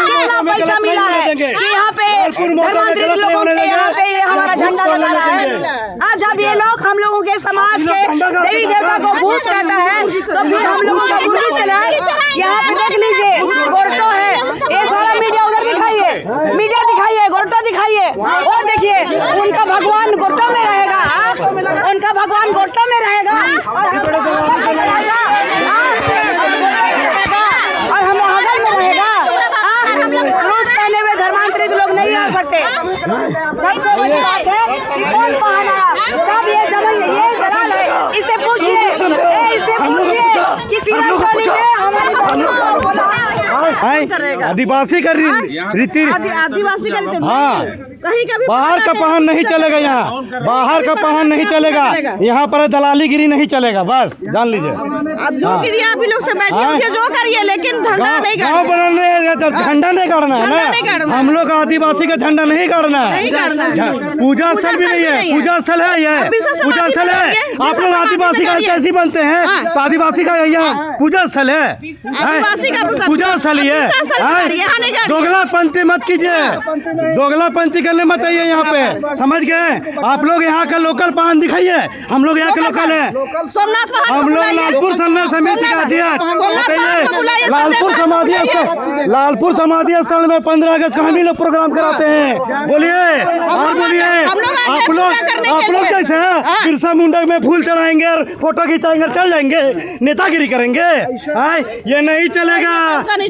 कितना पैसा मिला है कि यहाँ पे धर्मांतरित लोगों के यहाँ पे हमारा झंडा लगा रहा है। आज जब ये लोग हम लोगों के समाज के देवी देवता को भूत कहता है तो फिर हम लोगों का भूत चला। यहाँ पे देख लीजिए गोरटो है, ये सारा मीडिया उधर दिखाइए, मीडिया दिखाइए, गोरटो दिखाइए, वो देखिए उनका भगवान गोरटो में रहेगा, उनका भगवान गोरटो में रहेगा और हम हगल में रहेगा। क्रूस पहने हुए धर्मांतरित लोग नहीं आ सकते। सबसे बड़ी बात है कौन पहना, सब ये जमल, ये दलाल है। इसे पूछिए, इसे पूछिए किसी ने आदिवासी का रीति, आदिवासी का हाँ, कहीं का भी बाहर का पहन नहीं चलेगा, यहाँ बाहर का पहन नहीं चलेगा, यहाँ पर दलालीगिरी नहीं चलेगा, बस जान लीजिए। अब जो गिरी आप लोग से बैठे उठे जो करिए, लेकिन झंडा नहीं गाँव बनाने झंडा नहीं गाड़ना है ना, हम लोग आदिवासी का झंडा नहीं गाड़ना है। पूजा स्थल भी नहीं है, पूजा स्थल है, यह पूजा स्थल है। आप लोग आदिवासी का कैसे बनते हैं, तो आदिवासी का यहाँ पूजा स्थल है, पूजा स्थल ही है। दोगलापंथी मत कीजिए, दोगलापंथी करने मत आइए यहाँ पे, समझ गए। आप लोग यहाँ का लोकल पान दिखाइए, हम लोग यहाँ के लोकल है, हम लोग लालपुर सरना समिति का अध्यक्ष। बताइए लालपुर समाधि स्थल में 15 अगस्त का हम ही लोग प्रोग्राम कराते हैं। बोलिए और बोलिए, आप लोग कैसे हैं, बिरसा मुंडा में फूल चढ़ाएंगे और फोटो खिंचाएंगे, चल जाएंगे, नेतागिरी करेंगे, ये नहीं चलेगा,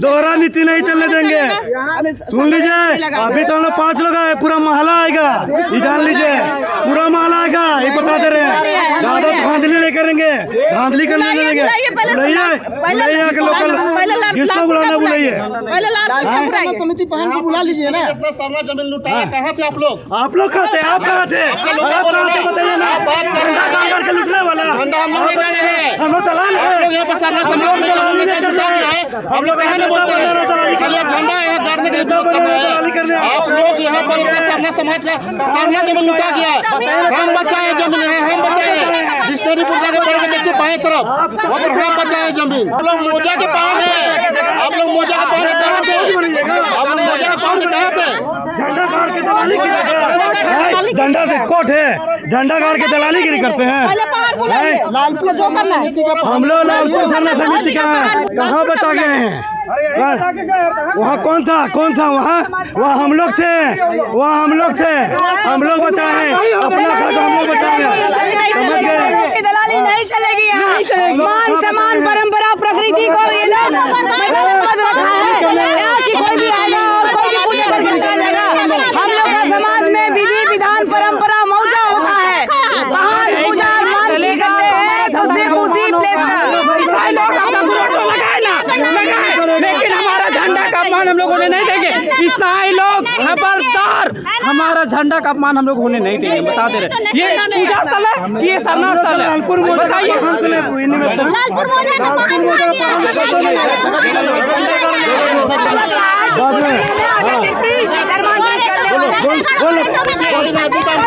दोहरा नीति नहीं चलने देंगे। सुन लीजिए, अभी तो हम लोग 5 लोग आए, पूरा महला आएगा, ये जान लीजिए, पूरा महला आएगा, ये बता दे रहे हैं। ज्यादा धांधली नहीं करेंगे, धांधली करने नहीं देंगे। बुलाइए यहाँ के लोकल, किसको बुलाना, बुलाइए समिति पहन को बुला लीजिए ना। जमीन लुटाया कहाँ थे आप लोग? आप लोग कहाँ थे, आप कहाँ थे, बताइए ना। झंडा के लुटने वाला हम लोग दलाल है, आप लोग यहाँ पर सरना समाज में लुटा दिया है। आप लोग कहने बोलते हैं झंडा यहाँ गाड़ने के लिए विरोध कर रहे हैं। आप लोग यहाँ पर सरना समाज का सरना जमीन लुटा गया है। हम बचाए जमीन है, हम बचाए डिस्टरीपुर जाके पढ़ के देखिए बाएं तरफ, वहाँ पर हम बचाए जमीन। आप लोग मोजा के पान है, आप लोग मोजा के पान कहाँ थे, आप लोग मोजा के पान कहाँ थे? झंडा गाड़ के दलाली गिरी, झंडा कोट है, झंडा गाड़ के दलाली गिरी करते हैं। हम लोग लालपुर सरना समिति का है, कहाँ बचा गए हैं? वहाँ कौन था वहाँ हम लोग थे, वहाँ हम लोग थे, हम लोग बचाए, अपना खर्च हम लोग बचाए, समझ गए। दलाली नहीं चलेगी यहाँ, मान सम्मान परंपरा प्रकृति को ये लोग समझ रखा है। यहाँ की कोई भी आएगा और कोई भी पूजा करके चला जाएगा। हम लोग का समाज में विधि विधान परंपरा मौजा होता है, बाहर पूजा मान की करते हैं तो सिर्फ उसी प्लेस का लोग अपना गुरुद्वारा लगाए ना लगाए, लेकिन हमारा झंडा का अपमान हम लोग होने नहीं देंगे। ईसाई लोग खबरदार, हमारा झंडा का अपमान हम लोग होने नहीं देंगे, बता दे रहे। ये पूजा स्थल है, ये सरना स्थल है, लालपुर बताइए।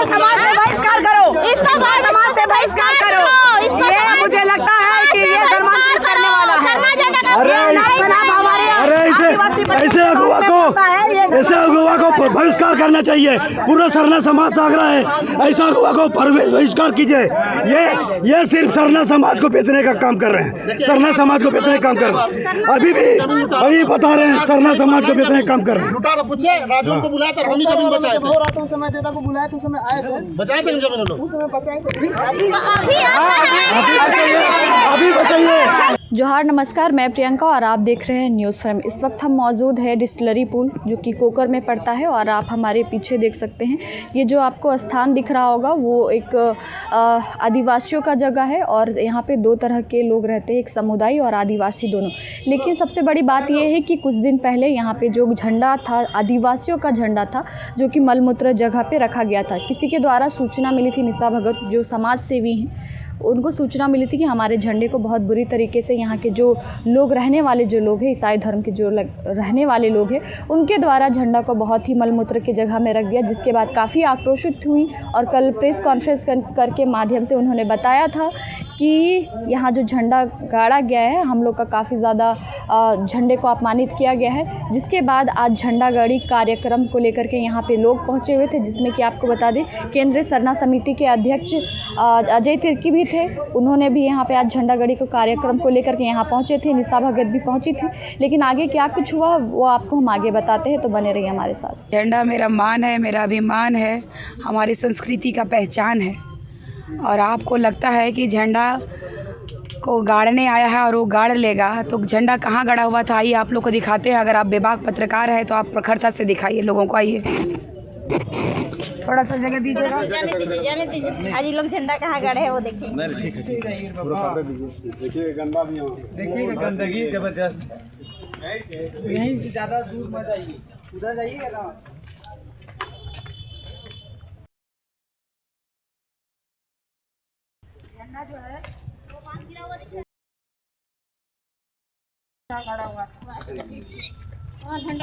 समाज से बहिष्कार करो, समाज से बहिष्कार करो। ये मुझे लगता है कि ये धर्मांतरित करने वाला है। ऐसे अगुवा को बहिष्कार करना चाहिए, पूरा सरना समाज से आग्रह है, ऐसा अगुवा को बहिष्कार कीजिए। ये सिर्फ सरना समाज को बेचने का काम कर रहे हैं, सरना समाज को बेचने का काम कर रहे हैं, अभी बता रहे हैं, सरना समाज को बेचने का काम कर रहे हैं। पूछिए राजू को बुलाया था, हम ही जमीन बचाए थे, रातों समय देता को बुलाया तो समय आए थे, बचाए थे जमीन लोग, उस समय बचाए थे। अभी बताइए। जोहार, नमस्कार, मैं प्रियंका और आप देख रहे हैं न्यूज़ फ्रेम। इस वक्त हम मौजूद है डिस्टिलरी पुल जो कि कोकर में पड़ता है और आप हमारे पीछे देख सकते हैं ये जो आपको स्थान दिख रहा होगा वो एक आदिवासियों का जगह है और यहाँ पे 2 तरह के लोग रहते हैं, एक समुदाय और आदिवासी दोनों। लेकिन सबसे बड़ी बात ये है कि कुछ दिन पहले यहाँ पे जो झंडा था आदिवासियों का झंडा था जो कि मलमूत्र जगह पे रखा गया था। किसी के द्वारा सूचना मिली थी, निशा भगत जो समाज सेवी हैं उनको सूचना मिली थी कि हमारे झंडे को बहुत बुरी तरीके से यहाँ के जो लोग रहने वाले जो लोग हैं, ईसाई धर्म के जो रहने वाले लोग हैं, उनके द्वारा झंडा को बहुत ही मलमूत्र की जगह में रख दिया, जिसके बाद काफ़ी आक्रोशित हुई और कल प्रेस कॉन्फ्रेंस करके माध्यम से उन्होंने बताया था कि यहाँ जो झंडा गाड़ा गया है, हम लोग का काफ़ी ज़्यादा झंडे को अपमानित किया गया है। जिसके बाद आज झंडा गाड़ी कार्यक्रम को लेकर के यहाँ पे लोग पहुँचे हुए थे, जिसमें कि आपको बता दें केंद्रीय सरना समिति के अध्यक्ष अजय तिर्की भी थे। उन्होंने भी यहाँ पे आज झंडा गाड़ी को कार्यक्रम को लेकर के यहाँ पहुँचे थे। निशा भगत भी पहुँची थी, लेकिन आगे क्या कुछ हुआ वो आपको हम आगे बताते हैं, तो बने रहिए हमारे साथ। झंडा मेरा मान है, मेरा अभिमान है, हमारी संस्कृति का पहचान है। और आपको लगता है कि झंडा को गाड़ने आया है और वो गाड़ लेगा, तो झंडा कहाँ गड़ा हुआ था, आइए आप लोग को दिखाते हैं। अगर आप बेबाक पत्रकार हैं तो आप प्रखरता से दिखाइए लोगों को। आइए थोड़ा सा जगह दीजिएगा। जाने दीजिए। आज ये लोग झंडा कहाँ गाड़े हैं वो देखिए। देखिए गंदा भी देखिए, गंदगी जबरदस्त। यहीं से ज़्यादा दूर मत जाइए, उधर जाइएगा ना। झंडा जो है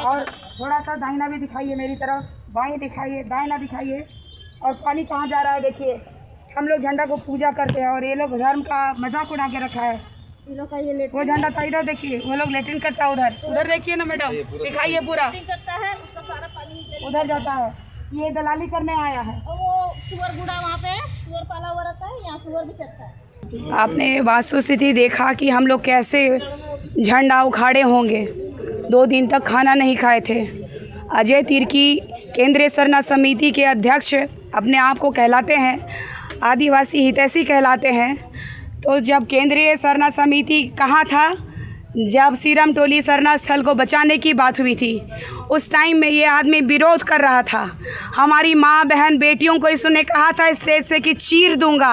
और थोड़ा सा दाहिना भी दिखाइए मेरी तरफ, बाएं दिखाइए, दाहिना दिखाइए। और पानी कहाँ जा रहा है देखिए। हम लोग झंडा को पूजा करते हैं और ये लोग धर्म का मजाक उड़ा के रखा है। वो झंडा था इधर देखिए, वो लोग लेटिन करता है उधर, उधर देखिए ना मैडम, दिखाइए पूरा उधर जाता है। ये दलाली करने आया है। वो सुअर गुड़ा वहाँ पे सुअर पाला हुआ रहता है, यहाँ सुअर भी चढ़ता है। आपने वास्तुस्थिति देखा कि हम लोग कैसे झंडा उखाड़े होंगे। 2 दिन तक खाना नहीं खाए थे। अजय तिर्की केंद्रीय सरना समिति के अध्यक्ष अपने आप को कहलाते हैं, आदिवासी हितैषी कहलाते हैं। तो जब केंद्रीय सरना समिति कहाँ था, जब सीरम टोली सरना स्थल को बचाने की बात हुई थी, उस टाइम में ये आदमी विरोध कर रहा था। हमारी माँ बहन बेटियों को इसने कहा था स्टेज से कि चीर दूंगा।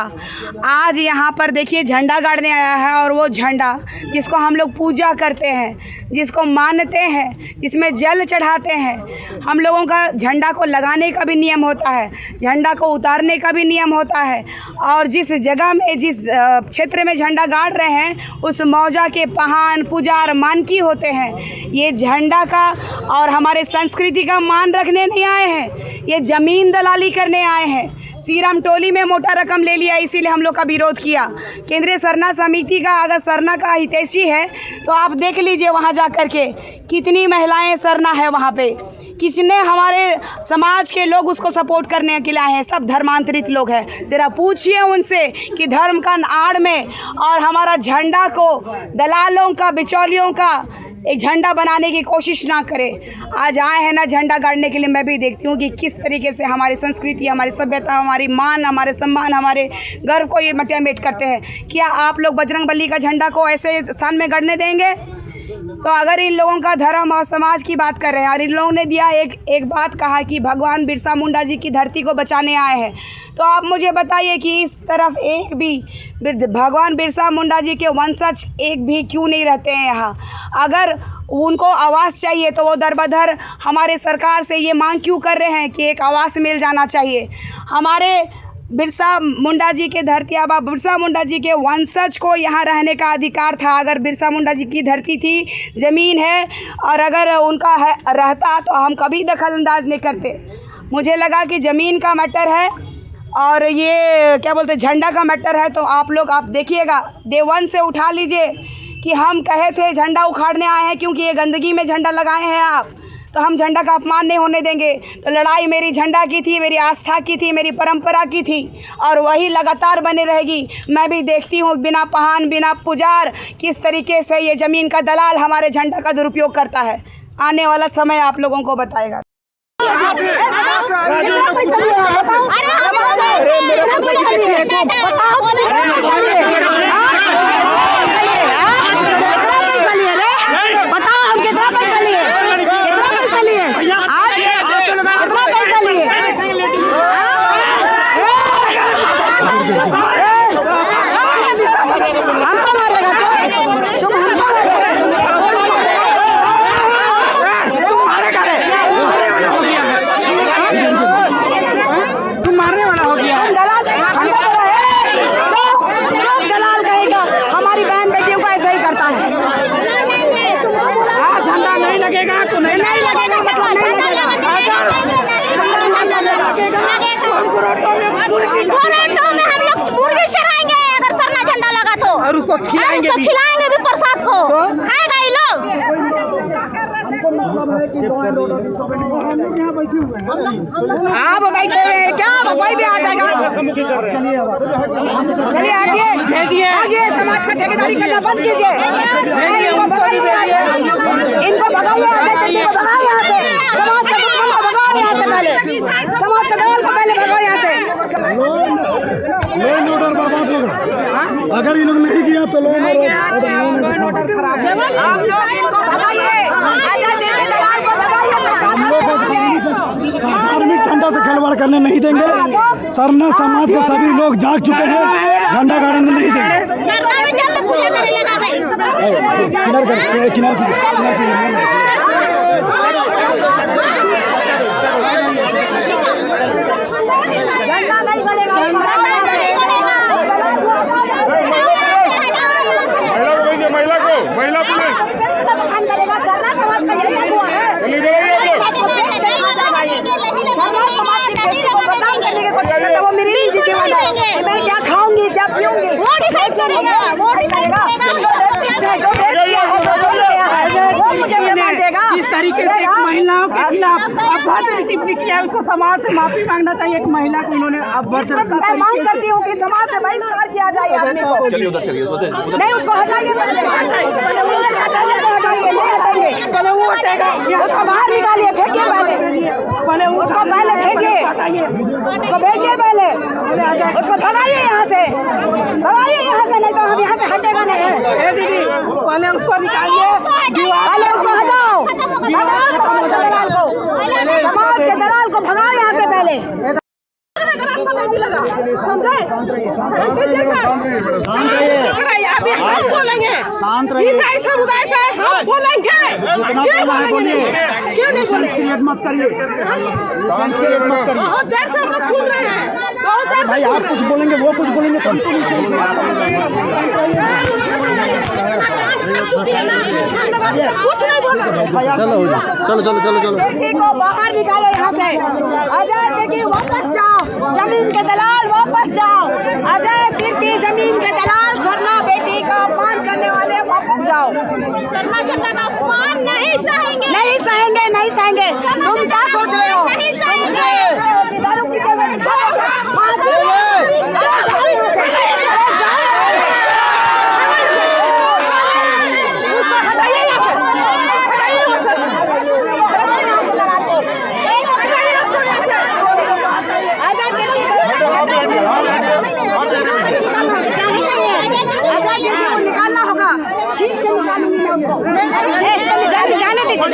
आज यहाँ पर देखिए झंडा गाड़ने आया है, और वो झंडा जिसको हम लोग पूजा करते हैं, जिसको मानते हैं, जिसमें जल चढ़ाते हैं। हम लोगों का झंडा को लगाने का भी नियम होता है, झंडा को उतारने का भी नियम होता है। और जिस जगह में, जिस क्षेत्र में झंडा गाड़ रहे हैं, उस मौजा के पहान पुजार मानकी होते हैं। ये झंडा का और हमारे संस्कृति का मान रखने नहीं आए हैं, ये ज़मीन दलाली करने आए हैं। सीरम टोली में मोटा रकम ले लिया, इसीलिए हम लोग का विरोध किया। केंद्रीय सरना समिति का अगर सरना का हितैषी है तो आप देख लीजिए वहाँ जा कर के कितनी महिलाएं सरना है वहाँ पे। किसने, हमारे समाज के लोग उसको सपोर्ट करने के लिए आए हैं, सब धर्मांतरित लोग हैं। ज़रा पूछिए उनसे कि धर्म का आड़ में और हमारा झंडा को दलालों का, बिचौलियों का एक झंडा बनाने की कोशिश ना करें। आज आए हैं ना झंडा गाड़ने के लिए। मैं भी देखती हूँ कि किस तरीके से हमारी संस्कृति, हमारी सभ्यता, हमारी मान, हमारे सम्मान, हमारे गर्व को ये मटियामेट करते हैं। क्या आप लोग बजरंगबली का झंडा को ऐसे स्थान में गड़ने देंगे? तो अगर इन लोगों का धर्म और समाज की बात कर रहे हैं, और इन लोगों ने दिया एक बात कहा कि भगवान बिरसा मुंडा जी की धरती को बचाने आए हैं, तो आप मुझे बताइए कि इस तरफ एक भी भगवान बिरसा मुंडा जी के वंशज एक भी क्यों नहीं रहते हैं यहाँ? अगर उनको आवास चाहिए तो वो दरबदर हमारे सरकार से ये मांग क्यों कर रहे हैं कि एक आवास मिल जाना चाहिए? हमारे बिरसा मुंडा जी के धरती, अब बिरसा मुंडा जी के वंशज को यहाँ रहने का अधिकार था। अगर बिरसा मुंडा जी की धरती थी, ज़मीन है, और अगर उनका है रहता तो हम कभी दखल अंदाज नहीं करते। मुझे लगा कि ज़मीन का मैटर है और ये क्या बोलते झंडा का मैटर है। तो आप लोग आप देखिएगा, डे 1 से उठा लीजिए कि हम कहे थे झंडा उखाड़ने आए हैं क्योंकि ये गंदगी में झंडा लगाए हैं आप, तो हम झंडा का अपमान नहीं होने देंगे। तो लड़ाई मेरी झंडा की थी, मेरी आस्था की थी, मेरी परंपरा की थी, और वही लगातार बनी रहेगी। मैं भी देखती हूँ बिना पहान, बिना पुजार किस तरीके से ये ज़मीन का दलाल हमारे झंडा का दुरुपयोग करता है। आने वाला समय आप लोगों को बताएगा। में हम लोग मुर्गी चढ़ाएंगे अगर सरना झंडा लगा तो, और उसको खिलाएंगे भी प्रसाद को, खाएगा ये लोग। आप बैठे हुए हैं क्या? कोई भी आ जाएगा। चलिए आगे समाज का ठेकेदारी करना बंद कीजिए। इनको भगाइए यहाँ से, इनको भगाइए यहाँ से, समाज का दुश्मन को भगाओ यहाँ से, पहले समाज का दलाल को पहले भगाओ यहाँ से। लॉ एंड ऑर्डर बर्बाद होगा अगर ये लोग नहीं किया तो लॉ एंड ऑर्डर खराब। आप लोग इनको भगाइए, आजादी के दलाल को भगाइए, प्रशासन को भगाइए। धार्मिक झंडा से खिलवाड़ करने नहीं देंगे। सरना समाज के सभी लोग जाग चुके हैं, झंडा गाड़ने नहीं देंगे। किनार महिला पुलिस वो मेरी निजी जीवन है, मैं क्या खाऊंगी क्या पीऊंगी वो डिसाइड करेगा, वो डिसाइड करेगा। जो रेप किया है, जो चोरी किया है, वो मुझे निर्णय देगा। जिस तरीके से एक महिलाओं के खिलाफ अपराध टिप्पणी किया है, उसको समाज से माफी मांगना चाहिए। एक महिला को उन्होंने मैं मांग करती हूँ कि समाज से बहिष्कार किया जाए आदमी को। नहीं, उसको हटाइए, पहले पहले वो हटेगा, उसको बाहर निकालिए, फेंकिए पहले उसको, पहले भेजिए, उसको भेजिए, पहले उसको भगाइए यहाँ से, नहीं तो हम यहाँ से हटेगा नहीं। पहले उसको निकालिए, पहले उसको हटाओ, दलाल को, समाज के दलाल को भगाओ यहाँ से पहले। समझे? बोलेंगे ईसाई समुदाय से हम बोलेंगे, क्यों बोलेंगे? क्यों नहीं बोलेंगे? मत करिए, बहुत देर से हम लोग सुन रहे हैं, बहुत देर से आप कुछ बोलेंगे वो कुछ बोलेंगे तो कुछ नहीं बोला। चलो बेटी को बाहर निकालो यहाँ से। अजय कीर्ति वापस जाओ, जमीन के दलाल वापस जाओ। अजय कीर्ति जमीन के दलाल, सरना बेटी का अपमान करने वाले वापस जाओ। सरना झंडा का अपमान नहीं सहेंगे, नहीं सहेंगे। तुम क्या सोच रहे हो? दारू पीते हुए निकालना होगा, जाने दीजिए।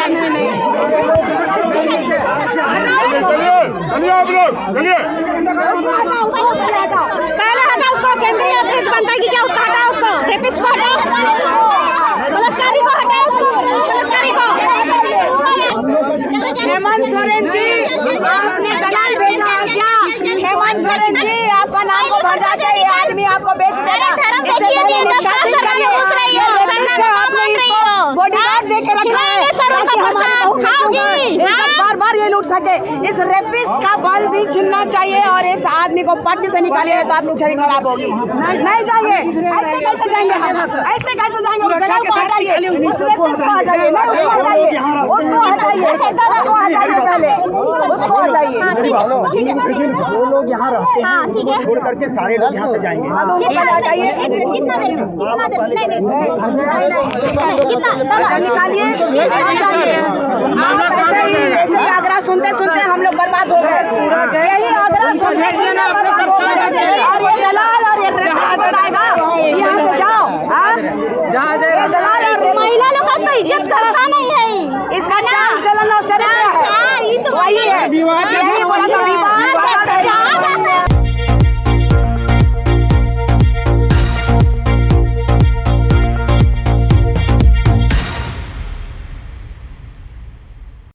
पहले हटा उसको, केंद्रीय अध्यक्ष बनता है कि क्या? उसको हटा, उसको रेपिस्ट को हटाओ, बलात्कारी को हटाओ, बलात्कारी को। हेमंत सोरेन जी, आपने दलाल भेजा है क्या? हेमंत सोरेन जी, आपका नाम को भर जाते, ये आदमी आपको बेच देगा। इससे पहले निष्कासित करिए। ये रेपिस्ट है, आपने इसको बॉडीगार्ड दे के रखा है ताकि हमारे बहू बार ये लूट सके। इस रेपिस्ट का बल भी छिनना चाहिए और इस आदमी को पार्टी से निकालिए, तो आपकी छवि खराब होगी। नहीं जाएंगे, ऐसे कैसे जाएंगे हम? ऐसे कैसे जाएंगे? उस दलाल को हटाइए, उस रेपिस्ट को हटाइए, नहीं उसको हटाइए, उसको हटाइए, पहले उसको हटाइए। वो लोग यहाँ रहते हैं, उनको छोड़ करके सारे लोग यहाँ से जाएंगे। हटाइए, निकालिए। ऐसे ही आगरा सुनते हम लोग बर्बाद हो गए। यही आगरा सुनते बर्बाद हो गए। और ये दलाल और ये रेपिस्ट बताएगा यहाँ से जाओ। ये दलाल और महिला लोग का इज्जत करता नहीं है, इसका चाल चलन और चरित्र है, वही है।